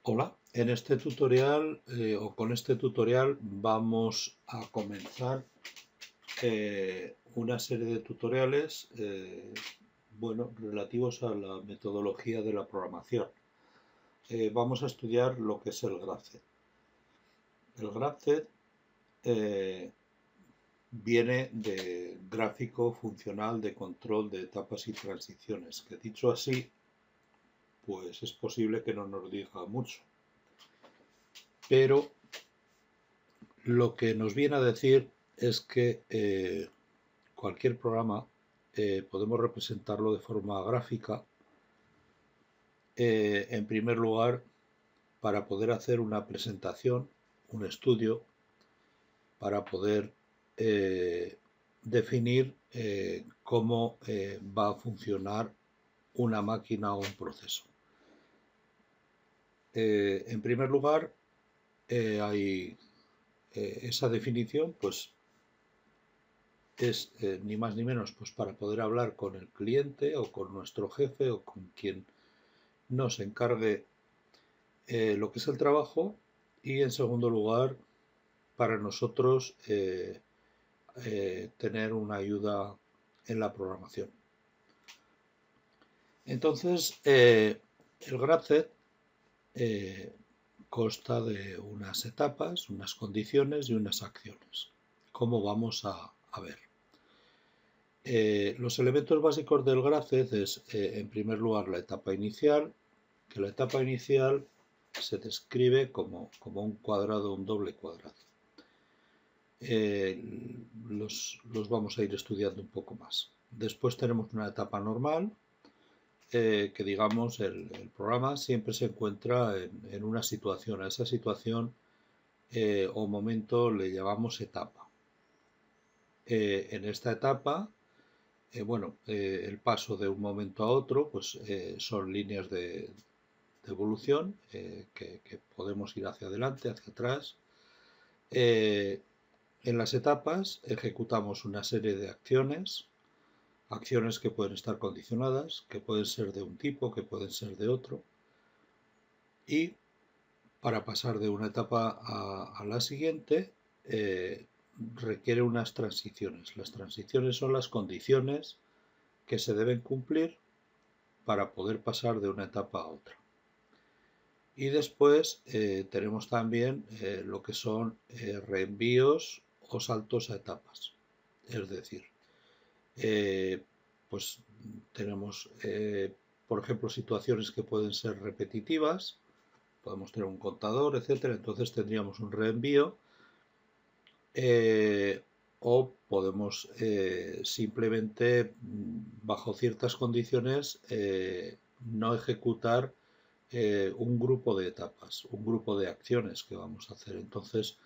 Hola, en este tutorial con este tutorial vamos a comenzar una serie de tutoriales relativos a la metodología de la programación. Vamos a estudiar lo que es el Graph. El Graph viene de gráfico funcional de control de etapas y transiciones, que dicho así, pues es posible que no nos diga mucho. Pero lo que nos viene a decir es que cualquier programa podemos representarlo de forma gráfica, en primer lugar, para poder hacer una presentación, un estudio, para poder definir cómo va a funcionar una máquina o un proceso. En primer lugar, hay esa definición, pues es ni más ni menos pues para poder hablar con el cliente o con nuestro jefe o con quien nos encargue lo que es el trabajo, y en segundo lugar para nosotros tener una ayuda en la programación. Entonces el Graph consta de unas etapas, unas condiciones y unas acciones, como vamos a ver. Los elementos básicos del Graph es, en primer lugar, la etapa inicial, que la etapa inicial se describe como un cuadrado, un doble cuadrado. Los vamos a ir estudiando un poco más. Después tenemos una etapa normal, que digamos el programa siempre se encuentra en una situación. A esa situación o momento le llamamos etapa. En esta etapa el paso de un momento a otro pues son líneas de evolución que podemos ir hacia adelante, hacia atrás. En las etapas ejecutamos una serie de acciones que pueden estar condicionadas, que pueden ser de un tipo, que pueden ser de otro, y para pasar de una etapa a la siguiente requiere unas transiciones. Las transiciones son las condiciones que se deben cumplir para poder pasar de una etapa a otra. Y después tenemos también lo que son reenvíos o saltos a etapas. Es decir, pues tenemos, por ejemplo, situaciones que pueden ser repetitivas, podemos tener un contador, etcétera. Entonces tendríamos un reenvío, o podemos simplemente, bajo ciertas condiciones, no ejecutar un grupo de etapas, un grupo de acciones que vamos a hacer. Entonces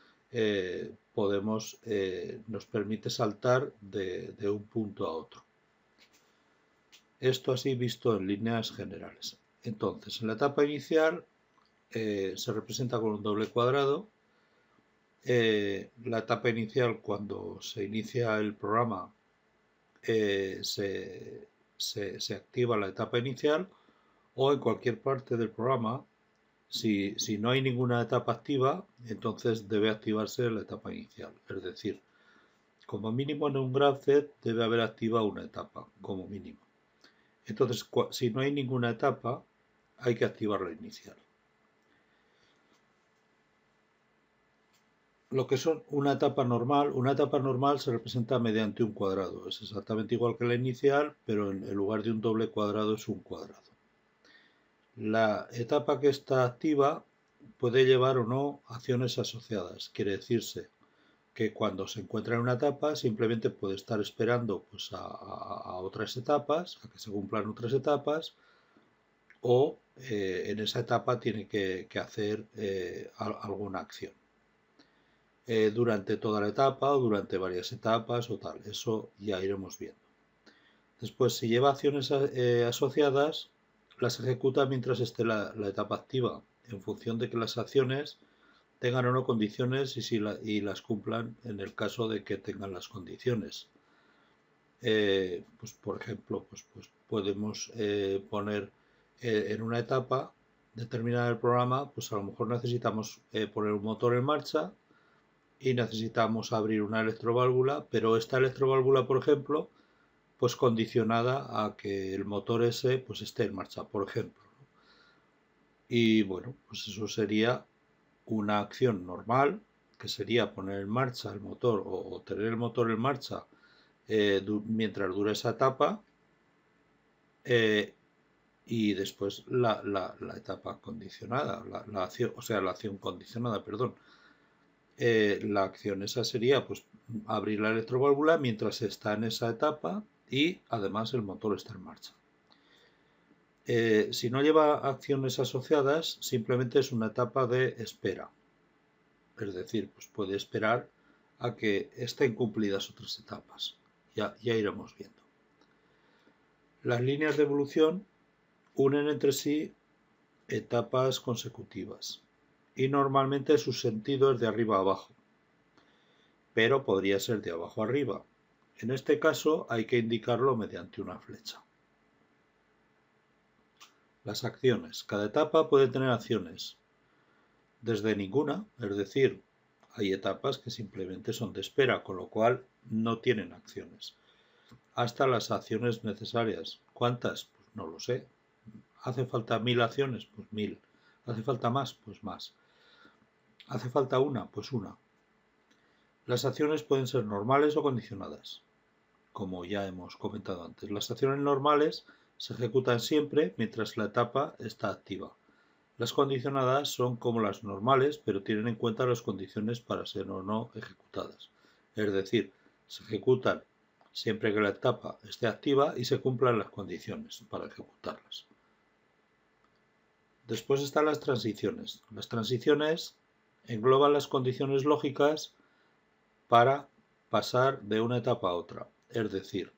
nos permite saltar de un punto a otro. Esto así visto en líneas generales. Entonces, en la etapa inicial se representa con un doble cuadrado. La etapa inicial, cuando se inicia el programa, se activa la etapa inicial, o en cualquier parte del programa, si no hay ninguna etapa activa, entonces debe activarse la etapa inicial. Es decir, como mínimo en un Graph debe haber activa una etapa, como mínimo. Entonces, si no hay ninguna etapa, hay que activar la inicial. Lo que son una etapa normal se representa mediante un cuadrado. Es exactamente igual que la inicial, pero en lugar de un doble cuadrado es un cuadrado. La etapa que está activa puede llevar o no acciones asociadas. Quiere decirse que cuando se encuentra en una etapa simplemente puede estar esperando pues, a otras etapas, a que se cumplan otras etapas, o en esa etapa tiene que hacer alguna acción. Durante toda la etapa o durante varias etapas o tal, eso ya iremos viendo. Después, si lleva acciones asociadas, las ejecuta mientras esté la etapa activa, en función de que las acciones tengan o no condiciones y las cumplan en el caso de que tengan las condiciones. Pues por ejemplo, pues podemos poner en una etapa determinar el programa, pues a lo mejor necesitamos poner un motor en marcha y necesitamos abrir una electroválvula, pero esta electroválvula, por ejemplo, pues condicionada a que el motor ese pues esté en marcha, por ejemplo. Y bueno, pues eso sería una acción normal, que sería poner en marcha el motor o tener el motor en marcha mientras dura esa etapa, eh, y después la etapa condicionada, la acción, o sea, la acción condicionada, perdón. La acción esa sería pues abrir la electroválvula mientras está en esa etapa y además el motor está en marcha. Si no lleva acciones asociadas, simplemente es una etapa de espera. Es decir, pues puede esperar a que estén cumplidas otras etapas. Ya iremos viendo. Las líneas de evolución unen entre sí etapas consecutivas y normalmente su sentido es de arriba a abajo, pero podría ser de abajo a arriba. En este caso hay que indicarlo mediante una flecha. Las acciones. Cada etapa puede tener acciones. Desde ninguna, es decir, hay etapas que simplemente son de espera, con lo cual no tienen acciones, hasta las acciones necesarias. ¿Cuántas? Pues no lo sé. ¿Hace falta 1000 acciones? Pues 1000. ¿Hace falta más? Pues más. ¿Hace falta una? Pues una. Las acciones pueden ser normales o condicionadas, como ya hemos comentado antes. Las acciones normales se ejecutan siempre mientras la etapa está activa. Las condicionadas son como las normales, pero tienen en cuenta las condiciones para ser o no ejecutadas. Es decir, se ejecutan siempre que la etapa esté activa y se cumplan las condiciones para ejecutarlas. Después están las transiciones. Las transiciones engloban las condiciones lógicas para pasar de una etapa a otra. Es decir,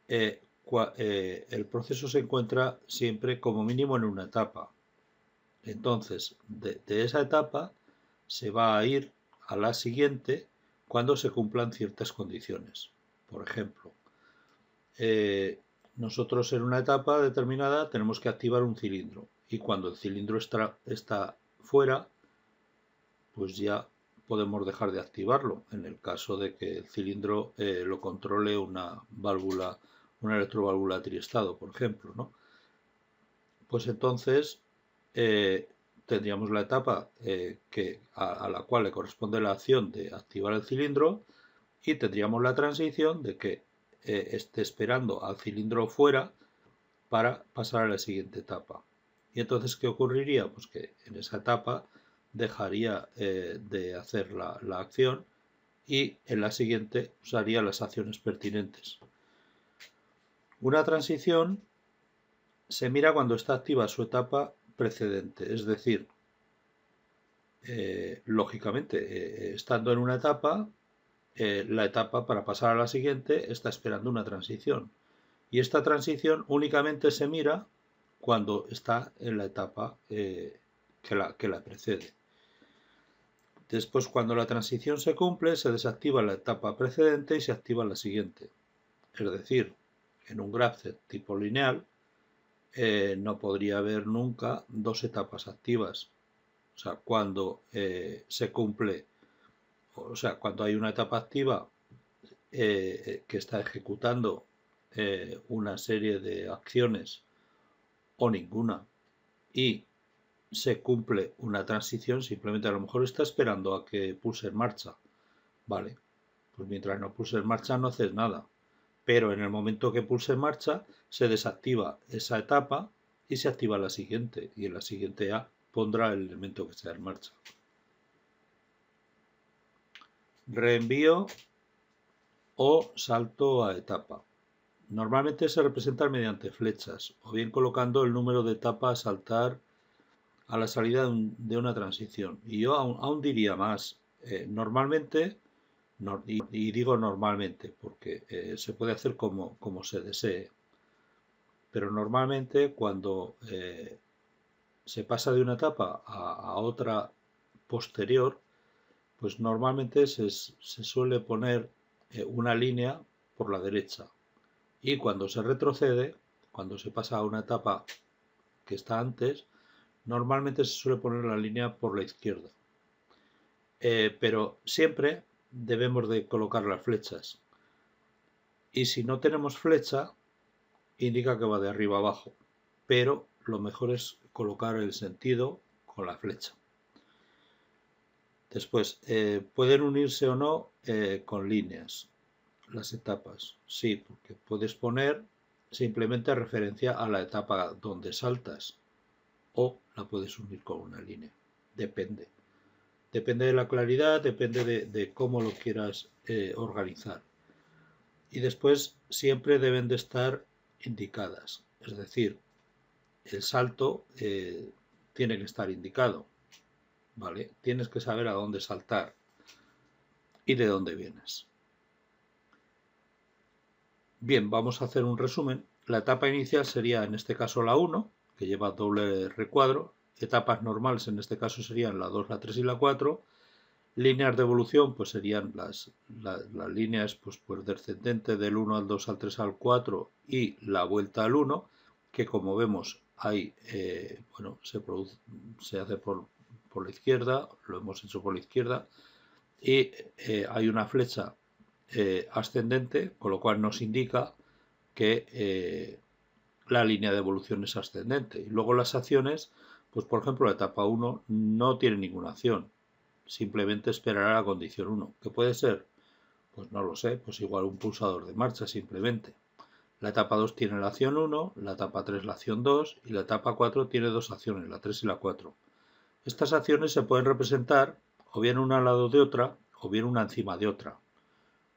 el proceso se encuentra siempre como mínimo en una etapa. Entonces, de esa etapa se va a ir a la siguiente cuando se cumplan ciertas condiciones. Por ejemplo, nosotros en una etapa determinada tenemos que activar un cilindro y cuando el cilindro está fuera, pues ya podemos dejar de activarlo en el caso de que el cilindro lo controle una válvula, una electroválvula triestado, por ejemplo, ¿no? Pues entonces tendríamos la etapa a la cual le corresponde la acción de activar el cilindro y tendríamos la transición de que esté esperando al cilindro fuera para pasar a la siguiente etapa. Y entonces, ¿qué ocurriría? Pues que en esa etapa dejaría de hacer la acción y en la siguiente usaría las acciones pertinentes. Una transición se mira cuando está activa su etapa precedente, es decir, lógicamente, estando en una etapa, la etapa para pasar a la siguiente está esperando una transición. Y esta transición únicamente se mira cuando está en la etapa que la precede. Después, cuando la transición se cumple, se desactiva la etapa precedente y se activa la siguiente. Es decir, en un graph tipo lineal no podría haber nunca dos etapas activas. O sea, cuando se cumple, o sea, cuando hay una etapa activa que está ejecutando una serie de acciones o ninguna y se cumple una transición, simplemente a lo mejor está esperando a que pulse en marcha. Vale, pues mientras no pulse en marcha no haces nada. Pero en el momento que pulse en marcha se desactiva esa etapa y se activa la siguiente. Y en la siguiente ya pondrá el elemento que sea en marcha. Reenvío o salto a etapa. Normalmente se representan mediante flechas o bien colocando el número de etapas a saltar a la salida de una transición. Y yo aún diría más. Normalmente, y digo normalmente porque se puede hacer como se desee, pero normalmente cuando se pasa de una etapa a otra posterior, pues normalmente se suele poner una línea por la derecha. Y cuando se retrocede, cuando se pasa a una etapa que está antes, Normalmente se suele poner la línea por la izquierda, pero siempre debemos de colocar las flechas. Y si no tenemos flecha, indica que va de arriba a abajo, pero lo mejor es colocar el sentido con la flecha. Después, pueden unirse o no con líneas las etapas. Sí, porque puedes poner simplemente referencia a la etapa donde saltas o la puedes unir con una línea. Depende. Depende de la claridad, depende de cómo lo quieras organizar. Y después siempre deben de estar indicadas. Es decir, el salto tiene que estar indicado. ¿Vale? Tienes que saber a dónde saltar y de dónde vienes. Bien, vamos a hacer un resumen. La etapa inicial sería en este caso la 1, que lleva doble recuadro. Etapas normales en este caso serían la 2, la 3 y la 4. Líneas de evolución pues serían las líneas pues descendente del 1 al 2 al 3 al 4 y la vuelta al 1, que como vemos hay, bueno, se hace por la izquierda, lo hemos hecho por la izquierda, y hay una flecha ascendente, con lo cual nos indica que la línea de evolución es ascendente. Y luego las acciones, pues por ejemplo la etapa 1 no tiene ninguna acción, simplemente esperará la condición 1. ¿Qué puede ser? Pues no lo sé, pues igual un pulsador de marcha simplemente. La etapa 2 tiene la acción 1, la etapa 3 la acción 2 y la etapa 4 tiene dos acciones, la 3 y la 4. Estas acciones se pueden representar o bien una al lado de otra o bien una encima de otra,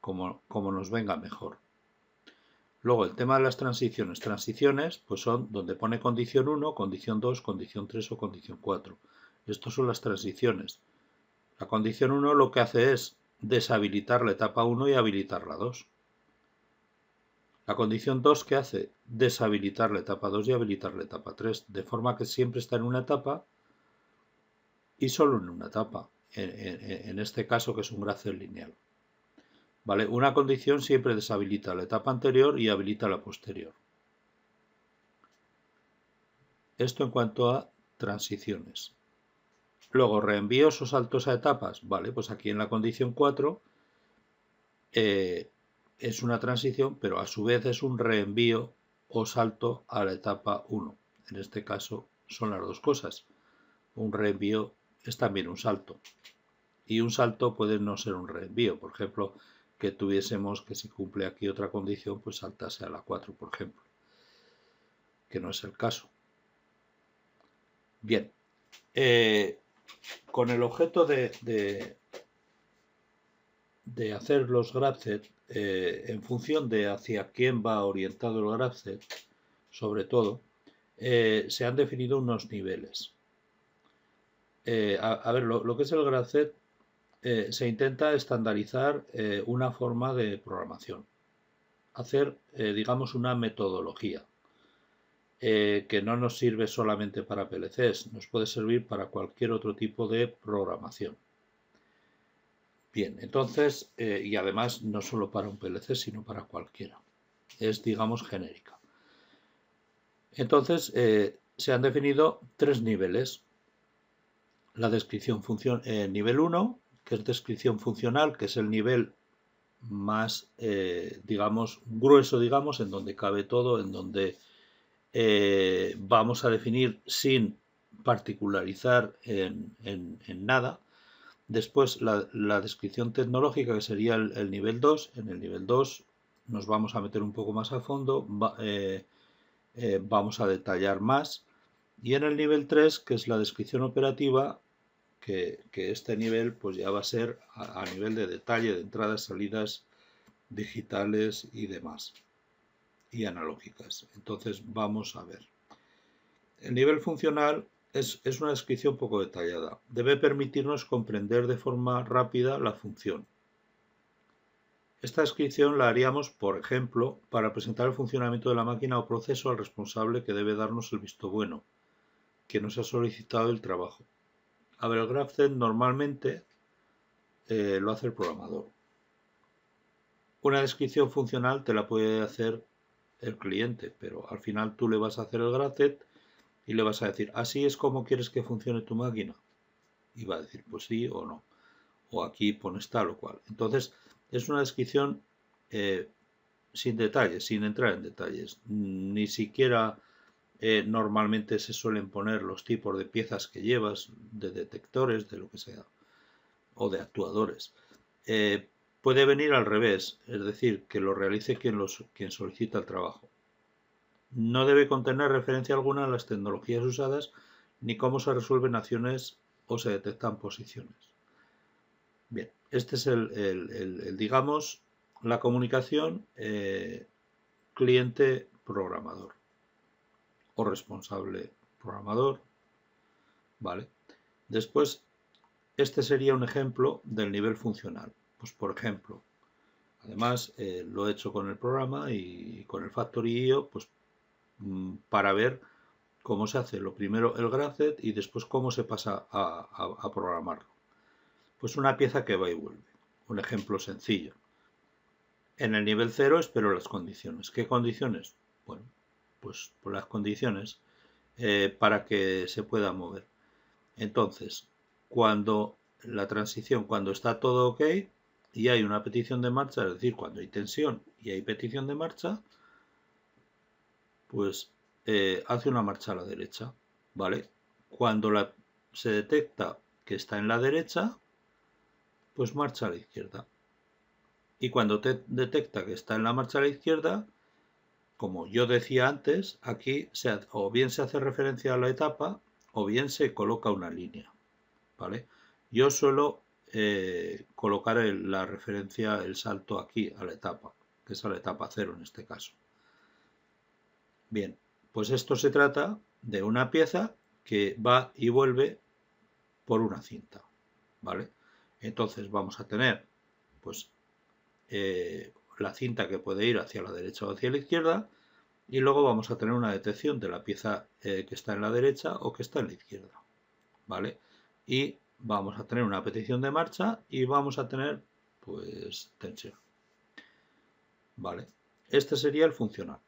como nos venga mejor. Luego el tema de las transiciones. Transiciones pues son donde pone condición 1, condición 2, condición 3 o condición 4. Estas son las transiciones. La condición 1 lo que hace es deshabilitar la etapa 1 y habilitar la 2. La condición 2 que hace deshabilitar la etapa 2 y habilitar la etapa 3, de forma que siempre está en una etapa y solo en una etapa, en este caso que es un graph lineal. ¿Vale? Una condición siempre deshabilita la etapa anterior y habilita la posterior. Esto en cuanto a transiciones. Luego, reenvíos o saltos a etapas. Vale, pues aquí en la condición 4 es una transición, pero a su vez es un reenvío o salto a la etapa 1. En este caso son las dos cosas. Un reenvío es también un salto. Y un salto puede no ser un reenvío. Por ejemplo, que tuviésemos que si cumple aquí otra condición, pues saltase a la 4, por ejemplo. Que no es el caso. Bien. Con el objeto de hacer los graph-set, en función de hacia quién va orientado el graph-set, sobre todo, se han definido unos niveles. A ver, lo que es el graph-set, se intenta estandarizar una forma de programación, hacer, digamos, una metodología que no nos sirve solamente para PLCs, nos puede servir para cualquier otro tipo de programación. Bien, entonces, y además no solo para un PLC, sino para cualquiera. Es, digamos, genérica. Entonces, se han definido tres niveles. La descripción nivel 1, que es descripción funcional, que es el nivel más, digamos, grueso, digamos, en donde cabe todo, en donde vamos a definir sin particularizar en nada. Después la descripción tecnológica, que sería el nivel 2. En el nivel 2 nos vamos a meter un poco más a fondo, vamos a detallar más. Y en el nivel 3, que es la descripción operativa, que este nivel pues ya va a ser a nivel de detalle de entradas, salidas digitales y demás, y analógicas. Entonces vamos a ver. El nivel funcional es una descripción poco detallada. Debe permitirnos comprender de forma rápida la función. Esta descripción la haríamos, por ejemplo, para presentar el funcionamiento de la máquina o proceso al responsable que debe darnos el visto bueno, que nos ha solicitado el trabajo. A ver, el graph-set normalmente lo hace el programador. Una descripción funcional te la puede hacer el cliente, pero al final tú le vas a hacer el graph-set y le vas a decir, ¿así es como quieres que funcione tu máquina? Y va a decir, pues sí o no. O aquí pones tal o cual. Entonces, es una descripción sin detalles, sin entrar en detalles. Ni siquiera normalmente se suelen poner los tipos de piezas que llevas, de detectores, de lo que sea, o de actuadores. Puede venir al revés, es decir, que lo realice quien solicita el trabajo. No debe contener referencia alguna a las tecnologías usadas ni cómo se resuelven acciones o se detectan posiciones. Bien, este es digamos, la comunicación cliente-programador o responsable programador, ¿vale? Después, este sería un ejemplo del nivel funcional. Pues, por ejemplo, además lo he hecho con el programa y con el Factory.io, pues para ver cómo se hace lo primero el graph.set y después cómo se pasa a programarlo. Pues una pieza que va y vuelve. Un ejemplo sencillo. En el nivel 0 espero las condiciones. ¿Qué condiciones? Bueno, pues por las condiciones para que se pueda mover. Entonces, cuando la transición, cuando está todo ok y hay una petición de marcha, es decir, cuando hay tensión y hay petición de marcha, pues hace una marcha a la derecha, ¿vale? Cuando se detecta que está en la derecha, pues marcha a la izquierda. Y cuando te detecta que está en la marcha a la izquierda, como yo decía antes, aquí o bien se hace referencia a la etapa o bien se coloca una línea, ¿vale? Yo suelo colocar la referencia, el salto aquí a la etapa, que es a la etapa 0 en este caso. Bien, pues esto se trata de una pieza que va y vuelve por una cinta, ¿vale? Entonces vamos a tener, pues, la cinta que puede ir hacia la derecha o hacia la izquierda y luego vamos a tener una detección de la pieza que está en la derecha o que está en la izquierda, ¿vale? Y vamos a tener una petición de marcha y vamos a tener, pues, tensión, ¿vale? Este sería el funcional.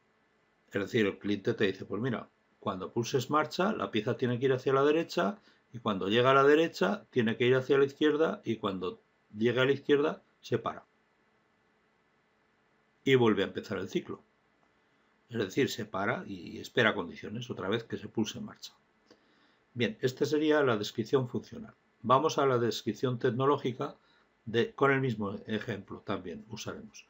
Es decir, el cliente te dice, pues mira, cuando pulses marcha, la pieza tiene que ir hacia la derecha y cuando llega a la derecha tiene que ir hacia la izquierda y cuando llega a la izquierda se para. Y vuelve a empezar el ciclo. Es decir, se para y espera condiciones otra vez que se pulse marcha. Bien, esta sería la descripción funcional. Vamos a la descripción tecnológica con el mismo ejemplo también usaremos.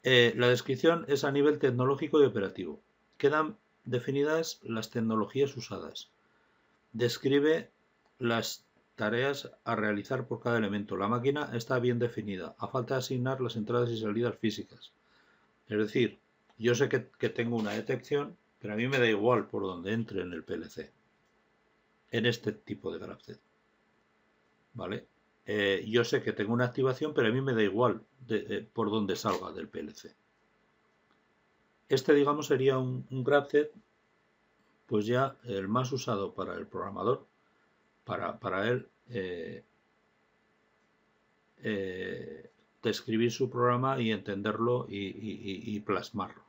La descripción es a nivel tecnológico y operativo. Quedan definidas las tecnologías usadas. Describe las tareas a realizar por cada elemento. La máquina está bien definida, a falta de asignar las entradas y salidas físicas. Es decir, yo sé que tengo una detección, pero a mí me da igual por donde entre en el PLC, en este tipo de graph.set, ¿vale? Yo sé que tengo una activación, pero a mí me da igual por donde salga del PLC. Este, digamos, sería un graph.set, pues ya el más usado para el programador, para él describir su programa y entenderlo y plasmarlo.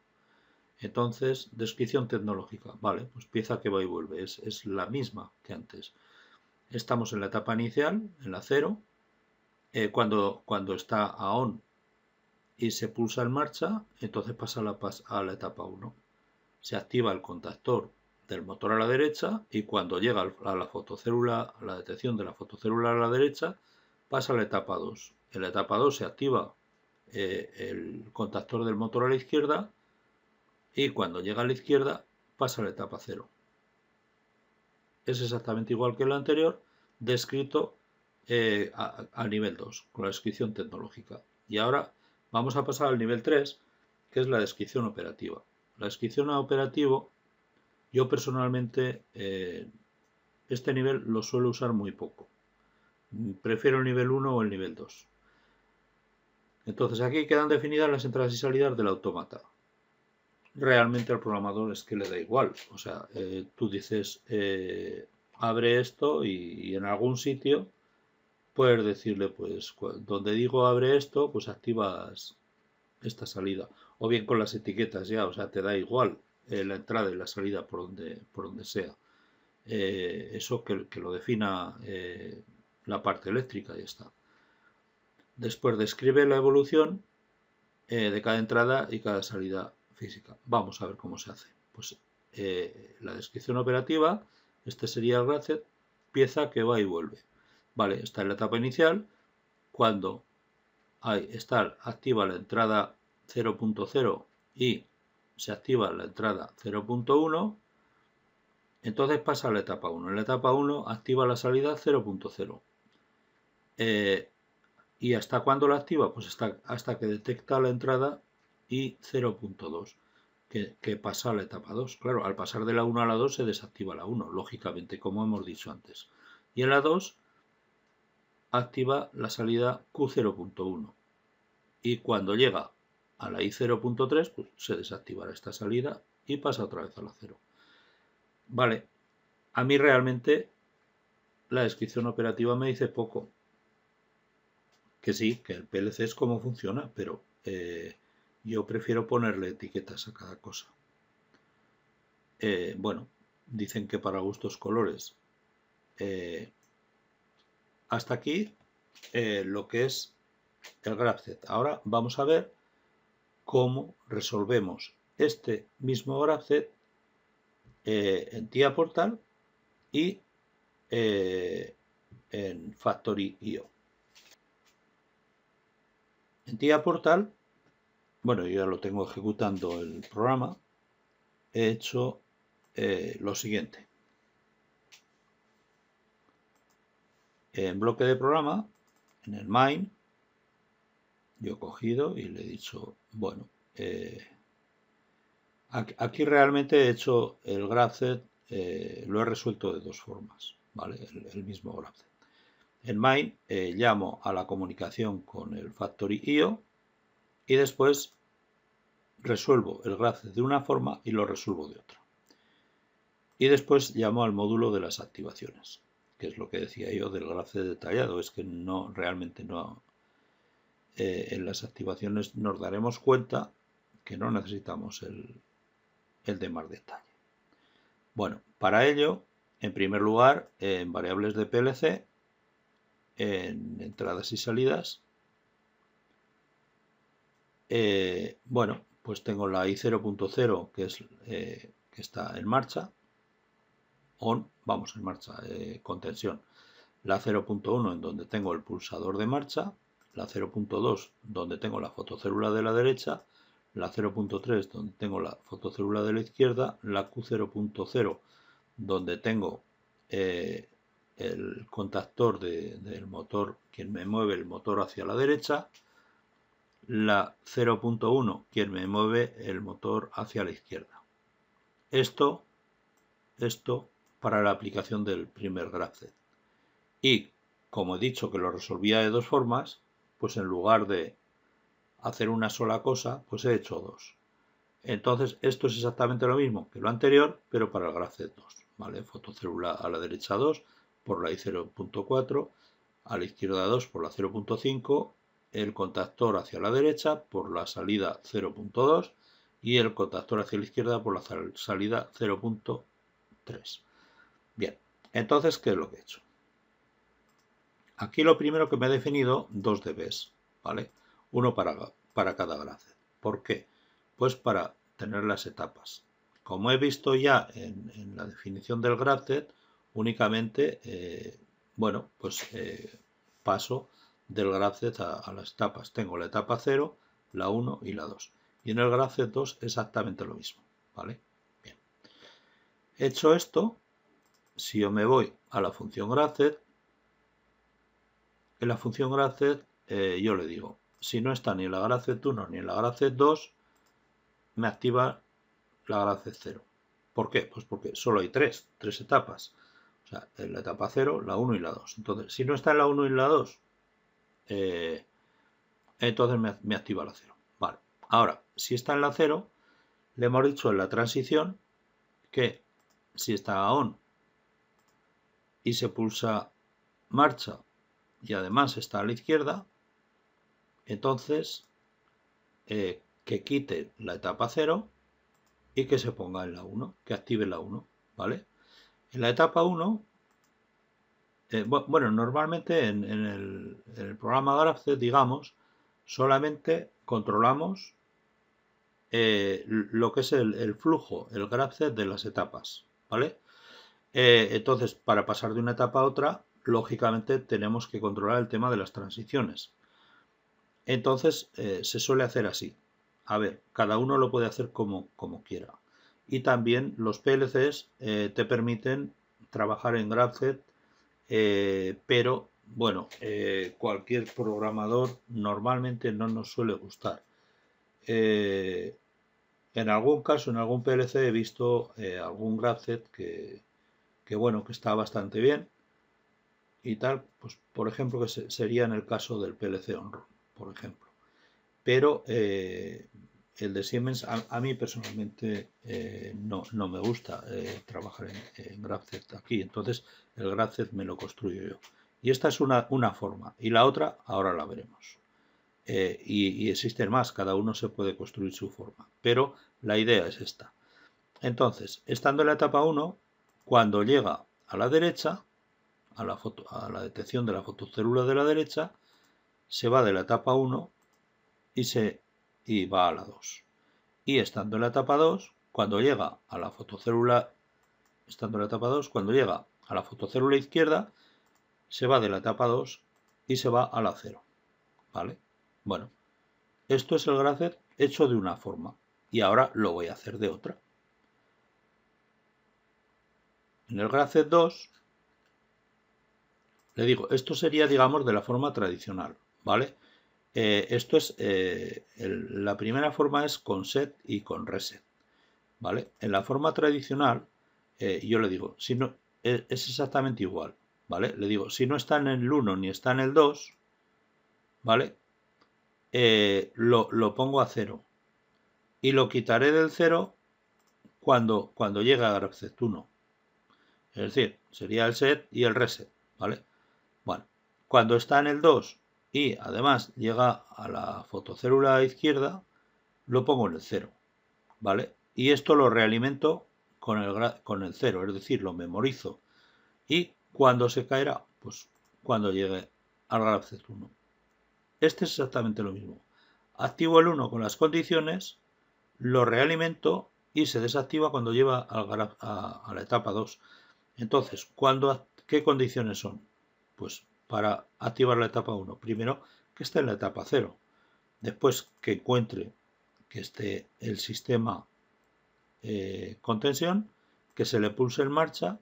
Entonces, descripción tecnológica, vale, pues pieza que va y vuelve, es la misma que antes. Estamos en la etapa inicial, en la 0, cuando está a on y se pulsa en marcha, entonces pasa a la etapa 1. Se activa el contactor del motor a la derecha y cuando llega a la fotocélula, a la detección de la fotocélula a la derecha, pasa a la etapa 2. En la etapa 2 se activa el contactor del motor a la izquierda y cuando llega a la izquierda pasa a la etapa 0. Es exactamente igual que el anterior, descrito a nivel 2, con la descripción tecnológica. Y ahora vamos a pasar al nivel 3, que es la descripción operativa. La descripción operativo, yo personalmente este nivel lo suelo usar muy poco. Prefiero el nivel 1 o el nivel 2. Entonces aquí quedan definidas las entradas y salidas del autómata. Realmente al programador es que le da igual. O sea, tú dices, abre esto y en algún sitio puedes decirle, pues, donde digo abre esto, pues activas esta salida. O bien con las etiquetas ya, o sea, te da igual la entrada y la salida por donde sea. eso que lo defina la parte eléctrica y ya está. Después describe la evolución de cada entrada y cada salida física. Vamos a ver cómo se hace. Pues la descripción operativa, este sería el graph, pieza que va y vuelve. Vale, está en la etapa inicial, cuando está activa la entrada 0.0 y se activa la entrada 0.1, entonces pasa a la etapa 1. En la etapa 1 activa la salida 0.0. ¿Y hasta cuándo la activa? Pues hasta que detecta la entrada y 0.2, que pasa a la etapa 2. Claro, al pasar de la 1 a la 2 se desactiva la 1, lógicamente, como hemos dicho antes. Y en la 2 activa la salida Q0.1. Y cuando llega a la I0.3, pues se desactivará esta salida y pasa otra vez a la 0. Vale, a mí realmente la descripción operativa me dice poco. Que sí, que el PLC es como funciona, pero yo prefiero ponerle etiquetas a cada cosa. Bueno, dicen que para gustos colores. Hasta aquí lo que es el GraphZ. Ahora vamos a ver cómo resolvemos este mismo GraphZ en TIA Portal y en Factory.io. En TIA Portal, bueno, yo ya lo tengo ejecutando el programa, he hecho lo siguiente. En bloque de programa, en el main, yo he cogido y le he dicho, bueno, aquí realmente he hecho el GraphZ, lo he resuelto de dos formas, ¿vale? El mismo GraphZ. En main llamo a la comunicación con el Factory.io y después resuelvo el GraphZ de una forma y lo resuelvo de otra. Y después llamo al módulo de las activaciones, que es lo que decía yo del GraphZ detallado, es que no, realmente no, en las activaciones nos daremos cuenta que no necesitamos el de más detalle. Bueno, para ello, en primer lugar, en variables de PLC, en entradas y salidas, bueno, pues tengo la I0.0 que es que está en marcha, on, vamos, en marcha, con tensión, la 0.1 en donde tengo el pulsador de marcha, la 0.2 donde tengo la fotocélula de la derecha, la 0.3 donde tengo la fotocélula de la izquierda, la Q0.0 donde tengo el contactor del motor, quien me mueve el motor hacia la derecha, la 0.1 quien me mueve el motor hacia la izquierda. Esto para la aplicación del primer GraphZ. Y como he dicho que lo resolvía de dos formas, pues en lugar de hacer una sola cosa, pues he hecho dos. Entonces esto es exactamente lo mismo que lo anterior, pero para el GraphZ 2. ¿Vale? Fotocélula a la derecha 2 por la I0.4, a la izquierda 2 por la 0.5, el contactor hacia la derecha por la salida 0.2 y el contactor hacia la izquierda por la salida 0.3. Bien, entonces, ¿qué es lo que he hecho? Aquí lo primero que me he definido dos dBs, ¿vale? Uno para cada GraphZ. ¿Por qué? Pues para tener las etapas. Como he visto ya en la definición del GraphZ, únicamente, bueno, pues paso del GraphZ a las etapas. Tengo la etapa 0, la 1 y la 2. Y en el GraphZ 2 exactamente lo mismo, ¿vale? Bien. Hecho esto, si yo me voy a la función GraphZ, en la función GraphZ yo le digo, si no está ni en la GraphZ 1 ni en la GraphZ 2, me activa la GraphZ 0. ¿Por qué? Pues porque solo hay tres etapas. O sea, en la etapa 0, la 1 y la 2. Entonces, si no está en la 1 y la 2, entonces me activa la 0. Vale. Ahora, si está en la 0, le hemos dicho en la transición que si está on y se pulsa marcha y además está a la izquierda, entonces que quite la etapa 0 y que se ponga en la 1, que active la 1, ¿vale? En la etapa 1, bueno, normalmente en el programa GraphZ, digamos, solamente controlamos lo que es el flujo, el GraphZ de las etapas, ¿vale? Entonces, para pasar de una etapa a otra, lógicamente tenemos que controlar el tema de las transiciones. Entonces, se suele hacer así. A ver, cada uno lo puede hacer como quiera. Y también los PLCs te permiten trabajar en GraphZ, pero bueno, cualquier programador normalmente no nos suele gustar. En algún caso, en algún PLC he visto algún GraphZ que bueno, que está bastante bien y tal, pues por ejemplo que sería en el caso del PLC OnRun, por ejemplo. Pero el de Siemens a mí personalmente no me gusta trabajar en GraphZ aquí, entonces el GraphZ me lo construyo yo. Y esta es una forma, y la otra ahora la veremos. Y existen más, cada uno se puede construir su forma, pero la idea es esta. Entonces, estando en la etapa 1, cuando llega a la derecha, a la detección de la fotocélula de la derecha, se va de la etapa 1 y va a la 2. Y estando en la etapa 2, cuando llega a la fotocélula, cuando llega a la fotocélula izquierda, se va de la etapa 2 y se va a la 0. ¿Vale? Bueno, esto es el GraphZ hecho de una forma y ahora lo voy a hacer de otra. En el GraphZ 2, le digo, esto sería, digamos, de la forma tradicional, ¿vale? Esto es, la primera forma es con set y con reset, ¿vale? En la forma tradicional, yo le digo, si no, es exactamente igual, ¿vale? Le digo, si no está en el 1 ni está en el 2, ¿vale? Lo pongo a 0 y lo quitaré del 0 cuando llegue a GraphZ 1. Es decir, sería el set y el reset, ¿vale? Bueno, cuando está en el 2 y además llega a la fotocélula izquierda, lo pongo en el 0, ¿vale? Y esto lo realimento con el 0, es decir, lo memorizo. ¿Y cuándo se caerá? Pues cuando llegue al GraphZ 1. Este es exactamente lo mismo. Activo el 1 con las condiciones, lo realimento y se desactiva cuando lleva a la etapa 2. Entonces, ¿qué condiciones son? Pues para activar la etapa 1, primero que esté en la etapa 0, después que encuentre que esté el sistema con tensión, que se le pulse en marcha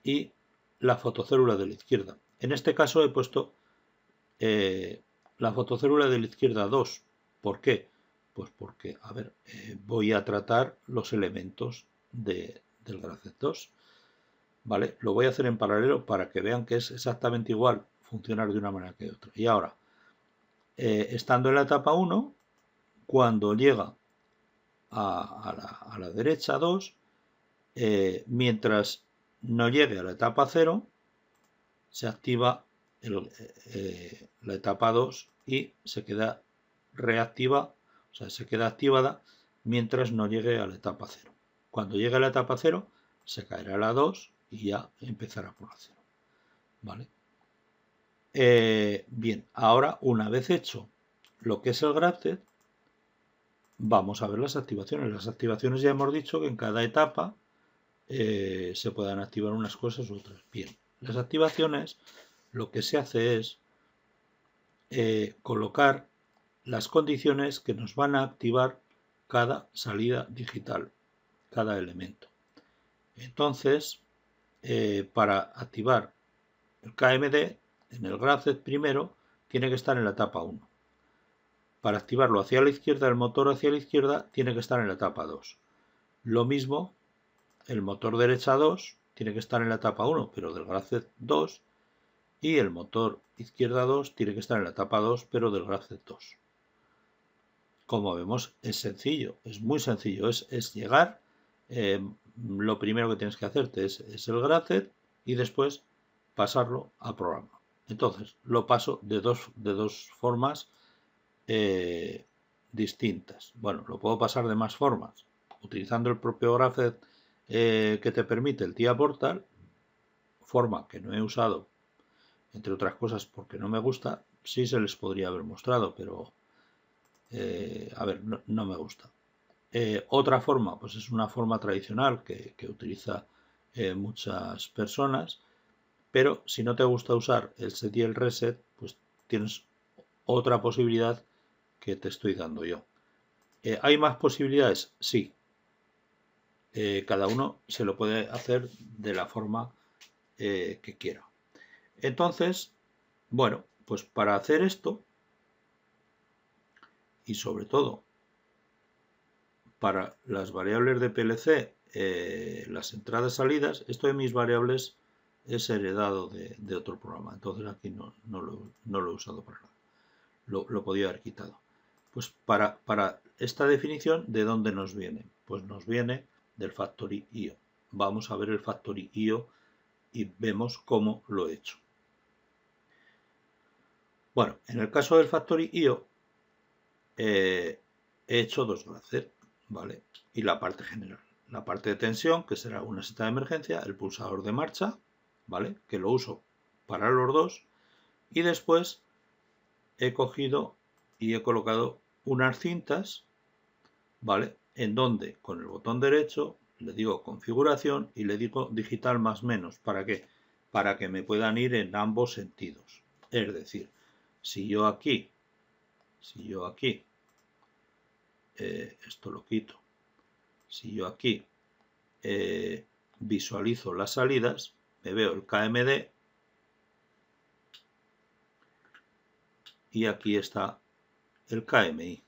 y la fotocélula de la izquierda. En este caso he puesto la fotocélula de la izquierda 2. ¿Por qué? Pues porque, a ver, voy a tratar los elementos del GraphZ 2. ¿Vale? Lo voy a hacer en paralelo para que vean que es exactamente igual funcionar de una manera que de otra. Y ahora, estando en la etapa 1, cuando llega a la derecha 2, mientras no llegue a la etapa 0, se activa la etapa 2 y se queda reactiva, o sea, se queda activada mientras no llegue a la etapa 0. Cuando llegue a la etapa 0, se caerá la 2 y ya empezará por la 0. ¿Vale? Bien, ahora una vez hecho lo que es el GraphZ, vamos a ver las activaciones. Las activaciones ya hemos dicho que en cada etapa se puedan activar unas cosas u otras. Bien, las activaciones lo que se hace es colocar las condiciones que nos van a activar cada salida digital, cada elemento. Entonces, para activar el KMD, en el GraphZ primero, tiene que estar en la etapa 1. Para activarlo hacia la izquierda, el motor hacia la izquierda tiene que estar en la etapa 2. Lo mismo, el motor derecha 2 tiene que estar en la etapa 1, pero del GraphZ 2. Y el motor izquierda 2 tiene que estar en la etapa 2, pero del GraphZ 2. Como vemos, es sencillo, es muy sencillo. Es llegar, lo primero que tienes que hacerte es el GraphZ y después pasarlo a programa. Entonces, lo paso de dos formas distintas. Bueno, lo puedo pasar de más formas, utilizando el propio GraphZ que te permite el TIA Portal, forma que no he usado, entre otras cosas porque no me gusta, sí se les podría haber mostrado, pero a ver, no me gusta. Otra forma, pues es una forma tradicional que utiliza muchas personas, pero si no te gusta usar el set y el reset, pues tienes otra posibilidad que te estoy dando yo. ¿Hay más posibilidades? Sí. Cada uno se lo puede hacer de la forma que quiera. Entonces, bueno, pues para hacer esto, y sobre todo para las variables de PLC, las entradas salidas, esto de mis variables es heredado de otro programa, entonces aquí no lo he usado para nada, lo podía haber quitado. Pues para esta definición, ¿de dónde nos viene? Pues nos viene del factory.io. Vamos a ver el factory.io y vemos cómo lo he hecho. Bueno, en el caso del factory.io he hecho dos brackets, ¿vale? Y la parte general. La parte de tensión, que será una seta de emergencia, el pulsador de marcha, ¿vale? Que lo uso para los dos. Y después he cogido y he colocado unas cintas, ¿vale? En donde con el botón derecho le digo configuración y le digo digital más menos. ¿Para qué? Para que me puedan ir en ambos sentidos. Es decir, si yo aquí, esto lo quito, si yo aquí visualizo las salidas, me veo el KMD y aquí está el KMI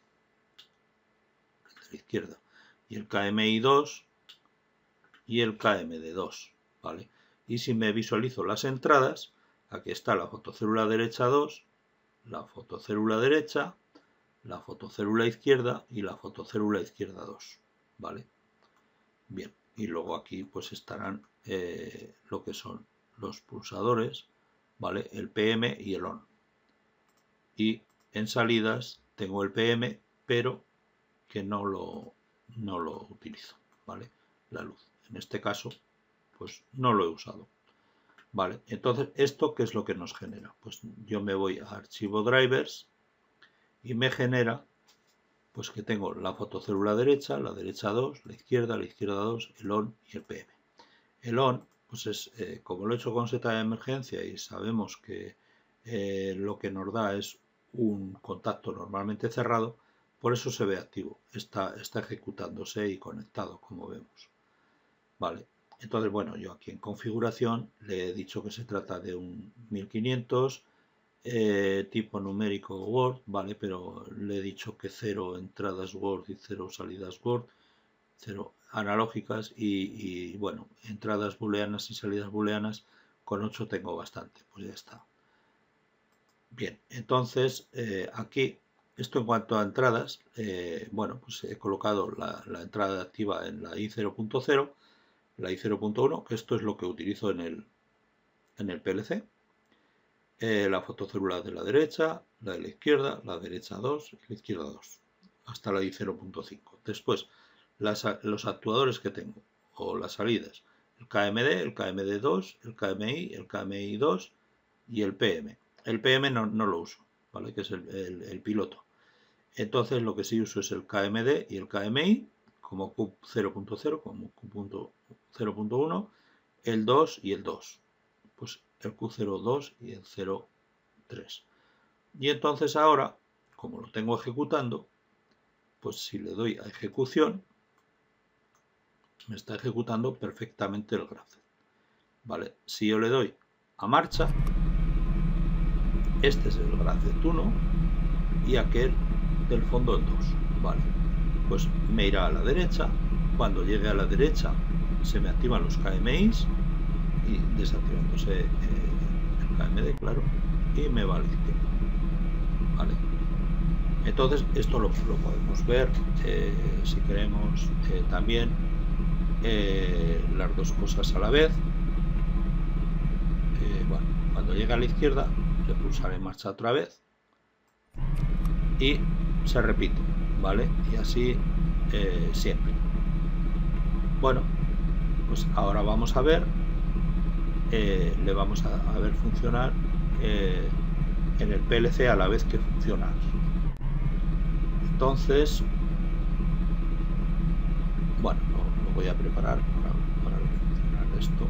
de la izquierda y el KMI2 y el KMD2, ¿vale? Y si me visualizo las entradas, aquí está la fotocélula derecha 2, la fotocélula derecha, la fotocélula izquierda y la fotocélula izquierda 2, ¿vale? Bien, y luego aquí pues estarán lo que son los pulsadores, ¿vale? El PM y el ON. Y en salidas tengo el PM, pero que no lo utilizo, ¿vale? La luz. En este caso, pues no lo he usado. Vale, entonces, ¿esto qué es lo que nos genera? Pues yo me voy a archivo drivers y me genera, pues que tengo la fotocélula derecha, la derecha 2, la izquierda 2, el ON y el PM. El ON, pues es, como lo he hecho con seta de emergencia y sabemos que lo que nos da es un contacto normalmente cerrado, por eso se ve activo, está ejecutándose y conectado, como vemos. Vale, entonces, bueno, yo aquí en configuración le he dicho que se trata de un 1500 tipo numérico Word, vale, pero le he dicho que 0 entradas Word y 0 salidas Word, 0 analógicas y bueno, entradas booleanas y salidas booleanas, con 8 tengo bastante, pues ya está. Bien, entonces aquí, esto en cuanto a entradas, bueno, pues he colocado la entrada activa en la i0.0, la i0.1, que esto es lo que utilizo en el PLC, la fotocélula de la derecha, la de la izquierda, la derecha 2 y la izquierda 2, hasta la i0.5. Después, los actuadores que tengo, o las salidas, el KMD, el KMD2, el KMI, el KMI2 y el PM. El PM no lo uso, ¿vale? Que es el piloto. Entonces lo que sí uso es el KMD y el KMI, como Q0.0, como Q0.1, el 2 y el 2. Pues el Q02 y el 03. Y entonces ahora, como lo tengo ejecutando, pues si le doy a ejecución, me está ejecutando perfectamente el graph. ¿Vale? Si yo le doy a marcha, este es el graph 1 y aquel del fondo el 2. ¿Vale? Pues me irá a la derecha. Cuando llegue a la derecha se me activan los KMIs y desactivándose el KMD, claro, y me va a la izquierda. ¿Vale? Entonces esto lo podemos ver si queremos también las dos cosas a la vez. Bueno, cuando llegue a la izquierda le pulsaré marcha otra vez y se repite, ¿vale? Y así siempre. Bueno, pues ahora vamos a ver le vamos a ver funcionar en el PLC a la vez que funciona. Entonces, bueno, lo voy a preparar para ver funcionar esto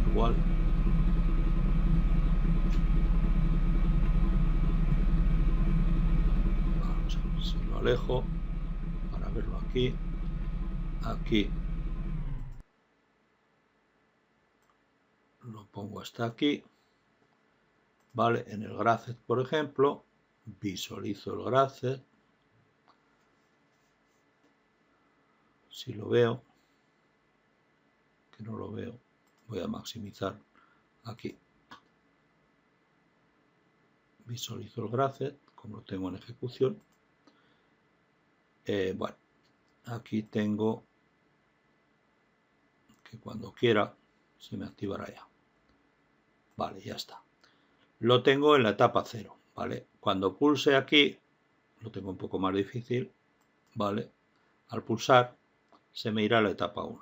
igual. Vamos a ver si lo alejo para verlo aquí. Aquí lo pongo hasta aquí. Vale, en el Graphed, por ejemplo, visualizo el Graphed. Si lo veo, que no lo veo, voy a maximizar aquí. Visualizo el Graphed, como lo tengo en ejecución. Bueno, aquí tengo que cuando quiera se me activará ya. Vale, ya está. Lo tengo en la etapa 0, ¿vale? Cuando pulse aquí, lo tengo un poco más difícil, ¿vale? Al pulsar se me irá a la etapa 1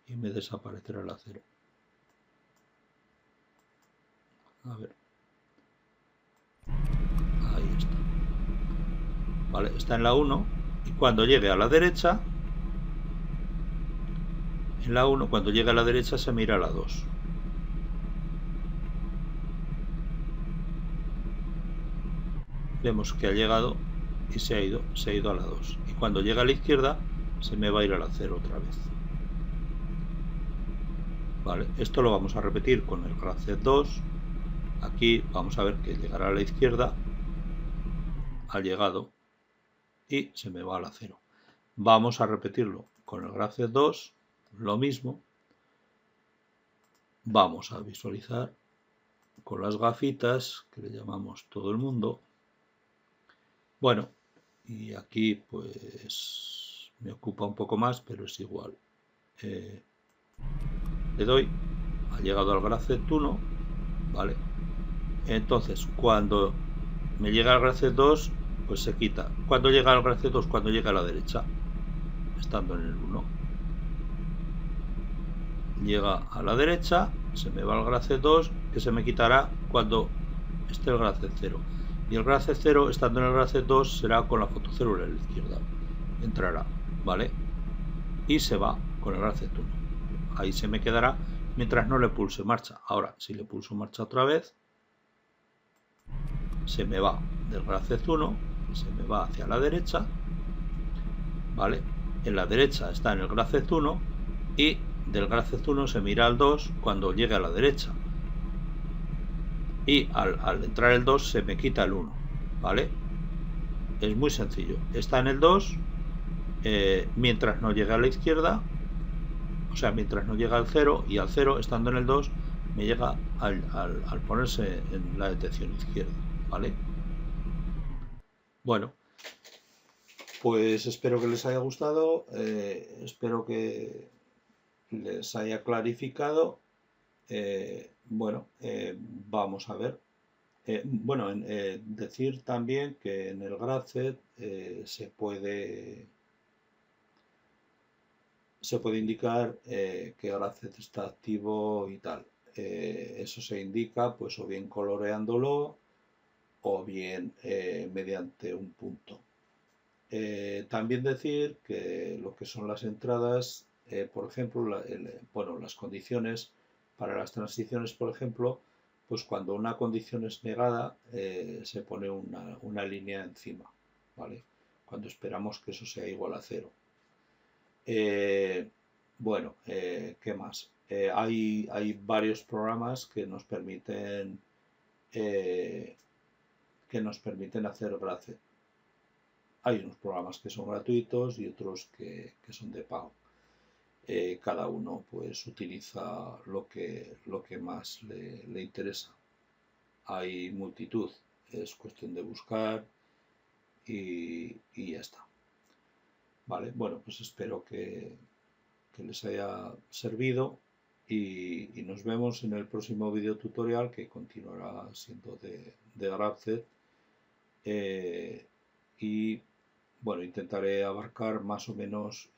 y me desaparecerá la 0. A ver. Ahí está. Vale, está en la 1 y cuando llegue a la derecha, en la 1, cuando llegue a la derecha se me irá a la 2. Vemos que ha llegado y se ha ido a la 2. Y cuando llega a la izquierda se me va a ir a la 0 otra vez. Vale, esto lo vamos a repetir con el Graphed 2. Aquí vamos a ver que llegará a la izquierda, ha llegado y se me va a la 0. Vamos a repetirlo con el Graphed 2, lo mismo. Vamos a visualizar con las gafitas que le llamamos todo el mundo. Bueno, y aquí pues me ocupa un poco más, pero es igual. Le doy, ha llegado al Graphed 1, ¿vale? Entonces, cuando me llega al Graphed 2, pues se quita. Cuando llega al Graphed 2, cuando llega a la derecha, estando en el 1. Llega a la derecha, se me va al Graphed 2, que se me quitará cuando esté el Graphed 0. Y el Graphed 0, estando en el Graphed 2, será con la fotocélula a la izquierda. Entrará, ¿vale? Y se va con el Graphed 1. Ahí se me quedará mientras no le pulse marcha. Ahora, si le pulso marcha otra vez, se me va del Graphed 1, se me va hacia la derecha, ¿vale? En la derecha está en el Graphed 1 y del Graphed 1 se me irá al 2 cuando llegue a la derecha. Y al entrar el 2 se me quita el 1, ¿vale? Es muy sencillo. Está en el 2, mientras no llegue a la izquierda, o sea, mientras no llega al 0, y al 0, estando en el 2, me llega al ponerse en la detección izquierda, ¿vale? Bueno, pues espero que les haya gustado, espero que les haya clarificado. Bueno, vamos a ver. Bueno, decir también que en el Graphed se puede indicar que Graphed está activo y tal. Eso se indica pues o bien coloreándolo o bien mediante un punto. También decir que lo que son las entradas, por ejemplo, bueno, las condiciones para las transiciones, por ejemplo, pues cuando una condición es negada, se pone una línea encima, ¿vale? Cuando esperamos que eso sea igual a 0. Bueno, ¿qué más? Hay varios programas que nos permiten hacer Graphed. Hay unos programas que son gratuitos y otros que son de pago. Cada uno pues utiliza lo que más le interesa. Hay multitud, es cuestión de buscar y ya está. Vale, bueno, pues espero que les haya servido y nos vemos en el próximo video tutorial que continuará siendo de Graphed. Y bueno, intentaré abarcar más o menos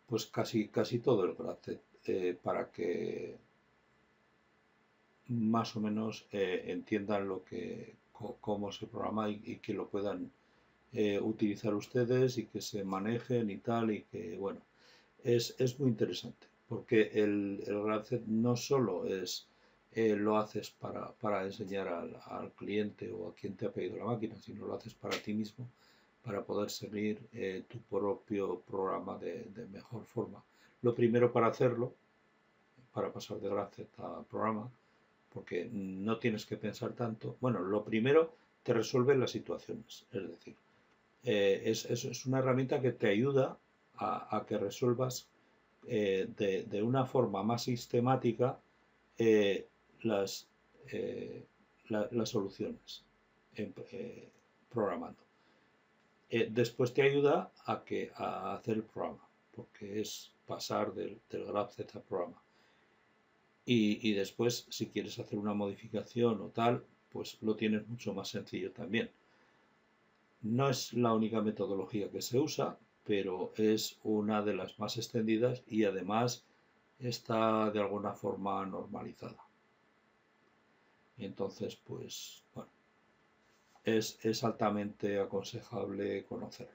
pues casi todo el Graphed para que más o menos entiendan cómo se programa y que lo puedan utilizar ustedes y que se manejen y tal, y que, bueno, es muy interesante, porque el Graph no solo es lo haces para enseñar al cliente o a quien te ha pedido la máquina, sino lo haces para ti mismo, para poder seguir tu propio programa de mejor forma. Lo primero para hacerlo, para pasar de Graph a programa, porque no tienes que pensar tanto. Bueno, lo primero te resuelve las situaciones, es decir, es una herramienta que te ayuda a que resuelvas de una forma más sistemática eh, las, las soluciones programando. Después te ayuda a hacer el programa, porque es pasar del Graph Z al programa. Y después, si quieres hacer una modificación o tal, pues lo tienes mucho más sencillo también. No es la única metodología que se usa, pero es una de las más extendidas y además está de alguna forma normalizada. Y entonces, pues, bueno, es altamente aconsejable conocerlo.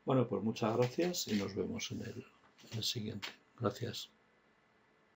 Bueno, pues muchas gracias y nos vemos en el siguiente. Gracias.